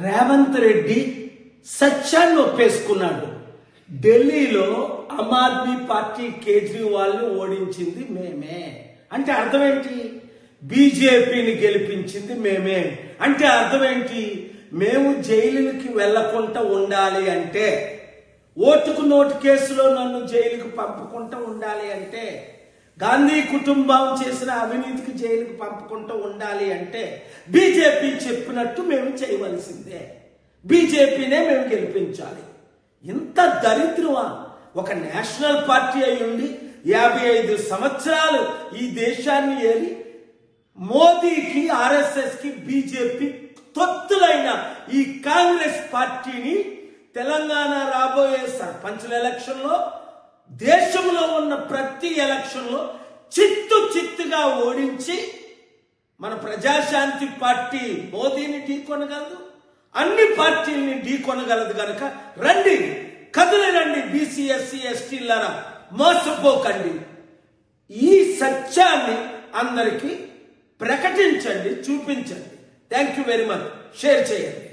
రేవంత్ రెడ్డి సత్యాన్ని ఒప్పేసుకున్నాడు. ఢిల్లీలో ఆమ్ ఆద్మీ పార్టీ కేజ్రీవాల్ని ఓడించింది మేమే అంటే అర్థం ఏంటి? బీజేపీని గెలిపించింది మేమే అంటే అర్థం ఏంటి? మేము జైలుకి వెళ్లకుండా ఉండాలి అంటే, ఓటుకు నోటు కేసులో నన్ను జైలుకు పంపకుండా ఉండాలి అంటే, గాంధీ కుటుంబం చేసిన అవినీతికి జైలుకు పంపకుండా ఉండాలి అంటే బీజేపీ చెప్పినట్టు మేము చేయవలసిందే. బీజేపీనే మేము గెలిపించాలి. ఇంత దరిద్రమా? ఒక నేషనల్ పార్టీ అయి ఉండి 55 సంవత్సరాలు ఈ దేశాన్ని ఏరి మోదీకి, ఆర్ఎస్ఎస్ కి, బీజేపీ తొత్తులైన ఈ కాంగ్రెస్ పార్టీని తెలంగాణ రాబోయే సర్పంచుల ఎలక్షన్లో, దేశంలో ఉన్న ప్రతి ఎలక్షన్లో చిత్తుగా ఓడించి మన ప్రజాశాంతి పార్టీ మోదీని ఢీకొనగలదు, అన్ని పార్టీల్ని ఢీకొనగలదు. కనుక రండి, కదిలి రండి బీసీ, ఎస్సీ, ఎస్టీలారా, మోసపోకండి. ఈ సత్యాన్ని అందరికీ ప్రకటించండి, చూపించండి. Thank you very much. Share చేయండి.